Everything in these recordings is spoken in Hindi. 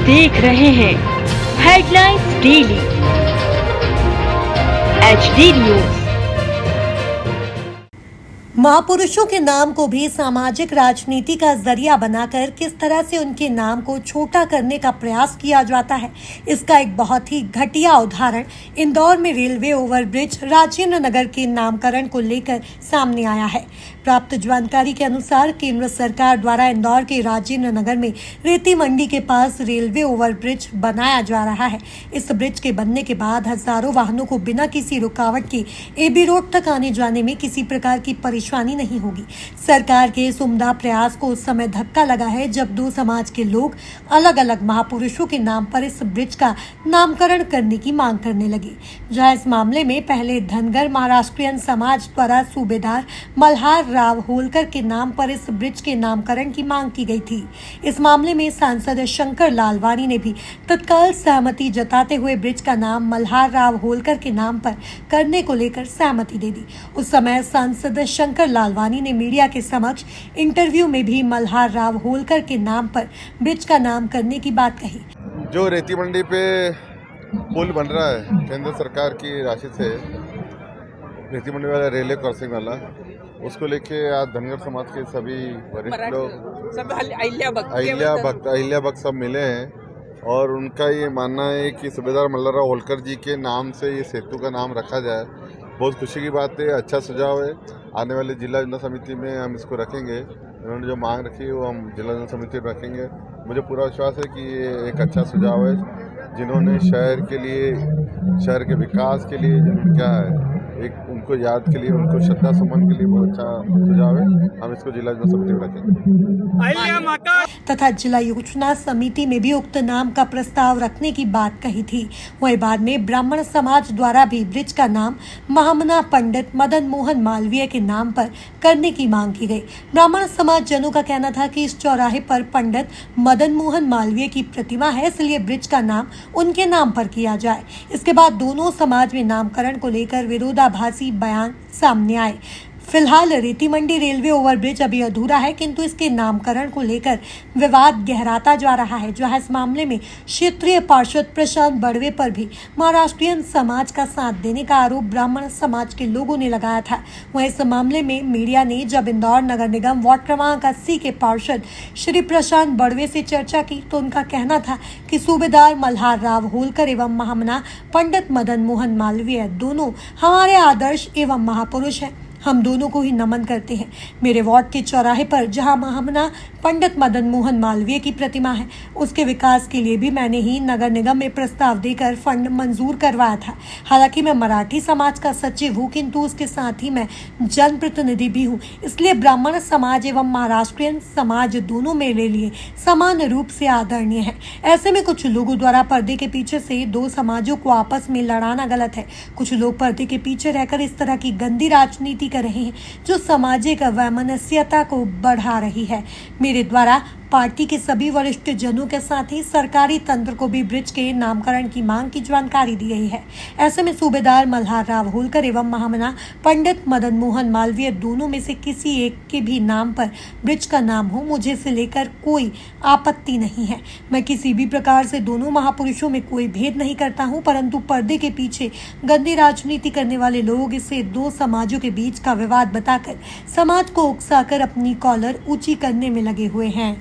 देख रहे हैं हेडलाइंस डेली HD न्यूज। महापुरुषों के नाम को भी सामाजिक राजनीति का जरिया बनाकर किस तरह से उनके नाम को छोटा करने का प्रयास किया जाता है, इसका एक बहुत ही घटिया उदाहरण इंदौर में रेलवे ओवरब्रिज राजेंद्र नगर के नामकरण को लेकर सामने आया है। प्राप्त जानकारी के अनुसार केंद्र सरकार द्वारा इंदौर के राजेंद्र नगर में रेती मंडी के पास रेलवे ओवरब्रिज बनाया जा रहा है। इस ब्रिज के बनने के बाद हजारों वाहनों को बिना किसी रुकावट के AB रोड तक आने जाने में किसी प्रकार की परेशानी नहीं होगी। सरकार के इस उम्दा प्रयास को उस समय धक्का लगा है जब दो समाज के लोग अलग अलग महापुरुषों के नाम पर इस ब्रिज का नामकरण करने की मांग करने लगे। जहां इस मामले में पहले धनगर महाराष्ट्रियन समाज द्वारा सूबेदार मल्हार राव होलकर के नाम पर इस ब्रिज के नामकरण की मांग की गई थी। इस मामले में सांसद शंकर लालवानी ने भी तत्काल सहमति जताते हुए ब्रिज का नाम मल्हार राव होलकर के नाम पर करने को लेकर सहमति दे दी। उस समय सांसद शंकर लालवानी ने मीडिया के समक्ष इंटरव्यू में भी मल्हार राव होलकर के नाम पर ब्रिज का नाम करने की बात कही। जो रेती मंडी पे पुल बन रहा है केंद्र सरकार की राशि से, रेती मंडी वाला रेलवे क्रॉसिंग वाला, उसको लेके आज धनगर समाज के सभी वरिष्ठ लोग, सब अहिल्या भक्त सब मिले हैं और उनका ये मानना है कि सूबेदार मल्हारराव होलकर जी के नाम से ये सेतु का नाम रखा जाए। बहुत खुशी की बात है, अच्छा सुझाव है। आने वाले जिला जनता समिति में हम इसको रखेंगे। उन्होंने जो मांग रखी है वो हम जिला जनता समिति में रखेंगे। मुझे पूरा विश्वास है कि ये एक अच्छा सुझाव है, जिन्होंने शहर के लिए, शहर के विकास के लिए, क्या है, एक उनको याद के लिए, उनको श्रद्धा सुमन के लिए बहुत अच्छा सुझाव है। हम इसको जिला जनता समिति में रखेंगे। तथा जिला योजना समिति में भी उक्त नाम का प्रस्ताव रखने की बात कही थी। वहीं बाद में ब्राह्मण समाज द्वारा भी ब्रिज का नाम महामना पंडित मदन मोहन मालवीय के नाम पर करने की मांग की गई। ब्राह्मण समाज जनों का कहना था कि इस चौराहे पर पंडित मदन मोहन मालवीय की प्रतिमा है, इसलिए ब्रिज का नाम उनके नाम पर किया जाए। इसके बाद दोनों समाज में नामकरण को लेकर विरोधाभासी बयान सामने आए। फिलहाल रेती मंडी रेलवे ओवरब्रिज अभी अधूरा है, किंतु इसके नामकरण को लेकर विवाद गहराता जा रहा है। जहां इस मामले में क्षेत्रीय पार्षद प्रशांत बड़वे पर भी महाराष्ट्रियन समाज का साथ देने का आरोप ब्राह्मण समाज के लोगों ने लगाया था। वहीं इस मामले में मीडिया ने जब इंदौर नगर निगम वार्ड क्रमांक 80 के पार्षद श्री प्रशांत बड़वे से चर्चा की तो उनका कहना था कि सूबेदार मल्हार राव होलकर एवं महामना पंडित मदन मोहन मालवीय दोनों हमारे आदर्श एवं महापुरुष हैं। हम दोनों को ही नमन करते हैं। मेरे वार्ड के चौराहे पर जहां महामना पंडित मदन मोहन मालवीय की प्रतिमा है, उसके विकास के लिए भी मैंने ही नगर निगम में प्रस्ताव देकर फंड मंजूर करवाया था। हालांकि मैं मराठी समाज का सचिव हूं, किंतु उसके साथ ही मैं जनप्रतिनिधि भी हूं, इसलिए ब्राह्मण समाज एवं महाराष्ट्रियन समाज दोनों मेरे लिए समान रूप से आदरणीय है। ऐसे में कुछ लोगों द्वारा पर्दे के पीछे से दो समाजों को आपस में लड़ाना गलत है। कुछ लोग पर्दे के पीछे रहकर इस तरह की गंदी राजनीति कर रहे हैं जो सामाजिक वैमनस्यता को बढ़ा रही है। मेरे द्वारा पार्टी के सभी वरिष्ठ जनों के साथ ही सरकारी तंत्र को भी ब्रिज के नामकरण की मांग की जानकारी दी गई है। ऐसे में सूबेदार मल्हार राव होलकर एवं महामना पंडित मदन मोहन मालवीय दोनों में से किसी एक के भी नाम पर ब्रिज का नाम हो, मुझे इसे लेकर कोई आपत्ति नहीं है। मैं किसी भी प्रकार से दोनों महापुरुषों में कोई भेद नहीं करता हूं, परंतु पर्दे के पीछे गंदी राजनीति करने वाले लोग इसे दो समाजों के बीच का विवाद बताकर समाज को उकसाकर अपनी कॉलर ऊंची करने में लगे हुए हैं।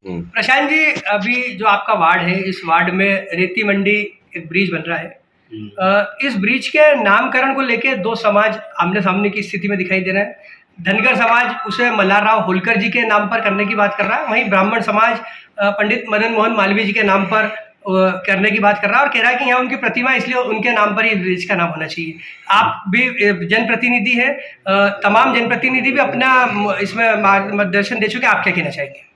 प्रशांत जी, अभी जो आपका वार्ड है, इस वार्ड में रेती मंडी एक ब्रिज बन रहा है। इस ब्रिज के नामकरण को लेके दो समाज आमने सामने की स्थिति में दिखाई दे रहे हैं। धनगर समाज उसे मल्हार राव होलकर जी के नाम पर करने की बात कर रहा है, वहीं ब्राह्मण समाज पंडित मदन मोहन मालवीय जी के नाम पर करने की बात कर रहा है और कह रहा है कि यहाँ उनकी प्रतिमा, इसलिए उनके नाम पर ही ब्रिज का नाम होना चाहिए। आप भी जनप्रतिनिधि हैं, तमाम जनप्रतिनिधि भी अपना इसमें मार्गदर्शन दे चुके, आप क्या कहना चाहेंगे?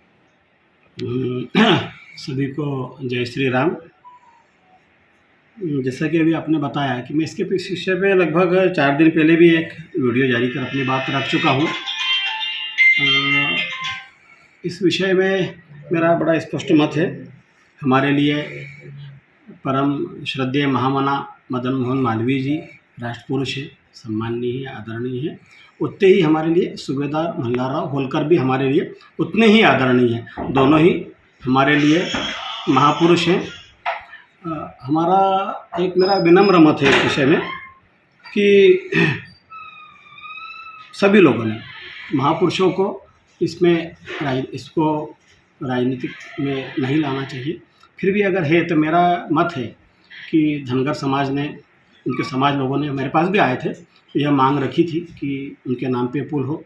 सभी को जय श्री राम। जैसा कि अभी आपने बताया कि मैं इसके विषय पे लगभग 4 दिन पहले भी एक वीडियो जारी कर अपनी बात रख चुका हूँ। इस विषय में मेरा बड़ा स्पष्ट मत है। हमारे लिए परम श्रद्धेय महामना मदन मोहन मालवीय जी राष्ट्रपुरुष है, सम्माननीय है, आदरणीय है। उतने ही हमारे लिए सूबेदार मल्हार राव होलकर भी हमारे लिए उतने ही आदरणीय हैं। दोनों ही हमारे लिए महापुरुष हैं। हमारा एक मेरा विनम्र मत है इस विषय में कि सभी लोगों ने महापुरुषों को इसको राजनीतिक में नहीं लाना चाहिए। फिर भी अगर है तो मेरा मत है कि धनगर समाज ने, उनके समाज लोगों ने मेरे पास भी आए थे, यह मांग रखी थी कि उनके नाम पे पुल हो।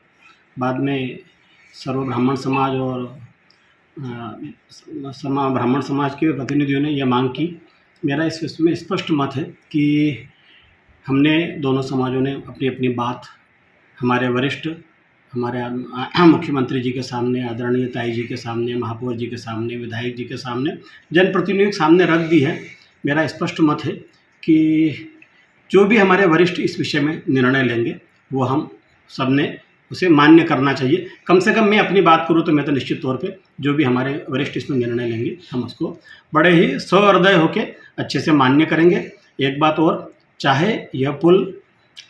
बाद में सर्व ब्राह्मण समाज और ब्राह्मण समाज के प्रतिनिधियों ने यह मांग की। मेरा इस विषय में स्पष्ट मत है कि हमने दोनों समाजों ने अपनी अपनी बात हमारे वरिष्ठ, हमारे मुख्यमंत्री जी के सामने, आदरणीय ताई जी के सामने, महापौर जी के सामने, विधायक जी के सामने, जनप्रतिनिधियों के सामने रख दी है। मेरा स्पष्ट मत है कि जो भी हमारे वरिष्ठ इस विषय में निर्णय लेंगे वो हम सब ने उसे मान्य करना चाहिए। कम से कम मैं अपनी बात करूँ तो मैं तो निश्चित तौर पे जो भी हमारे वरिष्ठ इसमें निर्णय लेंगे हम उसको बड़े ही सहृदय होके अच्छे से मान्य करेंगे। एक बात और, चाहे यह पुल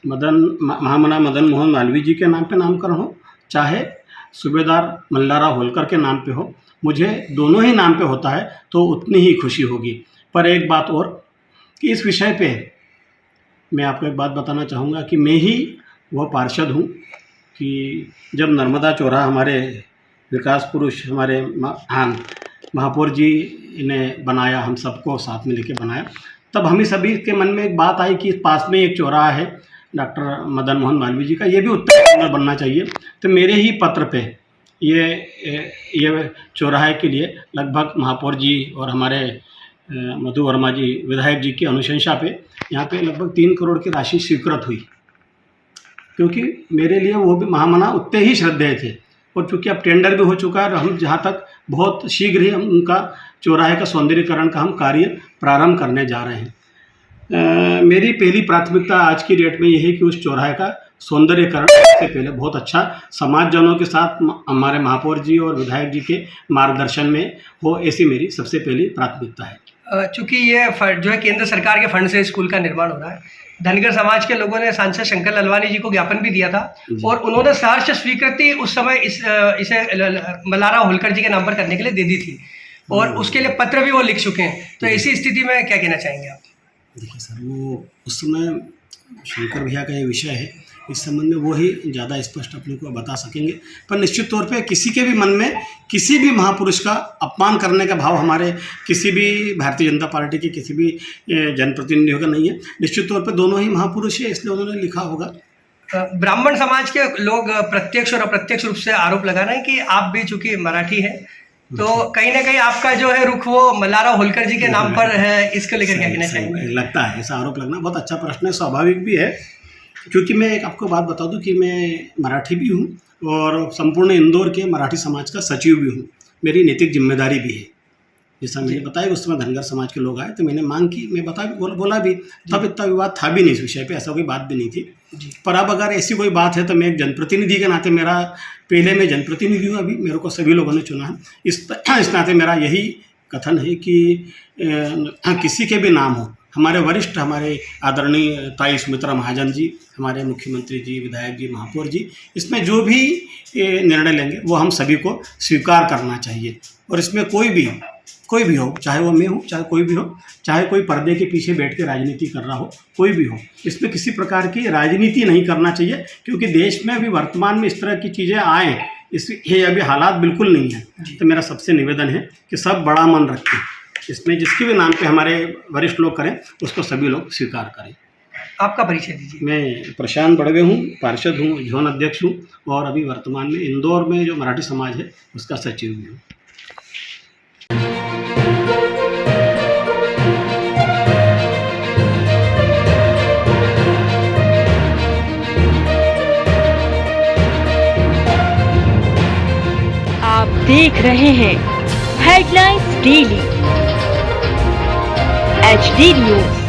महामना मदन मोहन मालवीय जी के नाम पे नामकरण हो, चाहे सूबेदार मल्लाराव होलकर के नाम पे हो, मुझे दोनों ही नाम पे होता है तो उतनी ही खुशी होगी। पर एक बात और कि इस विषय पे मैं आपको एक बात बताना चाहूँगा कि मैं ही वह पार्षद हूँ कि जब नर्मदा चौराहा हमारे विकास पुरुष हमारे महापौर जी ने बनाया, हम सबको साथ में लेके बनाया, तब हमें सभी के मन में एक बात आई कि पास में एक चौराहा है डॉक्टर मदन मोहन मालवीय जी का, ये भी उत्तर बनना चाहिए। तो मेरे ही पत्र पे ये चौराहे के लिए लगभग महापौर जी और हमारे मधु वर्मा जी विधायक जी की अनुशंसा पे यहाँ पे लगभग 3 करोड़ की राशि स्वीकृत हुई, क्योंकि मेरे लिए वो भी महामना उतने ही श्रद्धेय थे। और चूँकि अब टेंडर भी हो चुका है और हम जहाँ तक बहुत शीघ्र ही हम उनका चौराहे का सौंदर्यीकरण का हम कार्य प्रारंभ करने जा रहे हैं। मेरी पहली प्राथमिकता आज की डेट में यही है कि उस चौराहे का सौंदर्यीकरण से पहले बहुत अच्छा समाजजनों के साथ हमारे महापौर जी और विधायक जी के मार्गदर्शन में हो, ऐसी मेरी सबसे पहली प्राथमिकता है। चूँकि ये जो है केंद्र सरकार के फंड से स्कूल का निर्माण हो रहा है, धनगर समाज के लोगों ने सांसद शंकर ललवानी जी को ज्ञापन भी दिया था और उन्होंने सहर्ष स्वीकृति उस समय इसे मल्लाराव होलकर जी के नाम पर करने के लिए दे दी थी और उसके लिए पत्र भी वो लिख चुके हैं। तो ऐसी स्थिति में क्या कहना चाहेंगे आप? देखिए सर, वो उस समय शंकर भैया का ये विषय है, इस संबंध में वो ही ज़्यादा स्पष्ट अपने को बता सकेंगे। पर निश्चित तौर पे किसी के भी मन में किसी भी महापुरुष का अपमान करने का भाव हमारे किसी भी भारतीय जनता पार्टी के किसी भी जनप्रतिनिधियों का नहीं है। निश्चित तौर पे दोनों ही महापुरुष है, इसलिए उन्होंने लिखा होगा। ब्राह्मण समाज के लोग प्रत्यक्ष और अप्रत्यक्ष रूप से आरोप लगा रहे हैं कि आप भी चूंकि मराठी हैं तो कहीं ना कहीं आपका जो है रुख वो मल्लाराव होलकर जी के नाम पर है, इसको लेकर क्या कहना चाहेंगे? लगता है ऐसा आरोप लगना बहुत अच्छा प्रश्न है, स्वाभाविक भी है। क्योंकि मैं एक आपको बात बता दूं कि मैं मराठी भी हूं और संपूर्ण इंदौर के मराठी समाज का सचिव भी हूं। मेरी नैतिक जिम्मेदारी भी है। जैसा मैंने बताया उस समय धनगर समाज के लोग आए तो मैंने मांग की, मैं बोला भी, तब इतना विवाद था भी नहीं इस विषय पे, ऐसा कोई बात भी नहीं थी। पर अब अगर ऐसी कोई बात है तो मैं एक जनप्रतिनिधि के नाते, मेरा पहले मैं जनप्रतिनिधि हूँ, अभी मेरे को सभी लोगों ने चुना है, इस नाते मेरा यही कथन है कि किसी के भी नाम हो, हमारे वरिष्ठ, हमारे आदरणीय ताई सुमित्रा महाजन जी, हमारे मुख्यमंत्री जी, विधायक जी, महापौर जी, इसमें जो भी निर्णय लेंगे वो हम सभी को स्वीकार करना चाहिए। और इसमें कोई भी हो, चाहे वो मैं हूँ, चाहे कोई भी हो, चाहे कोई पर्दे के पीछे बैठ के राजनीति कर रहा हो, कोई भी हो, इसमें किसी प्रकार की राजनीति नहीं करना चाहिए। क्योंकि देश में अभी वर्तमान में इस तरह की चीज़ें आए, ये अभी हालात बिल्कुल नहीं है। तो मेरा सबसे निवेदन है कि सब बड़ा मन रखें, इसमें जिसके भी नाम पे हमारे वरिष्ठ लोग करें उसको सभी लोग स्वीकार करें। आपका परिचय दीजिए। मैं प्रशांत बड़वे हूँ, पार्षद हूँ, जोन अध्यक्ष हूँ और अभी वर्तमान में इंदौर में जो मराठी समाज है उसका सचिव भी हूँ। आप देख रहे हैं हेडलाइंस डेली HD न्यूज।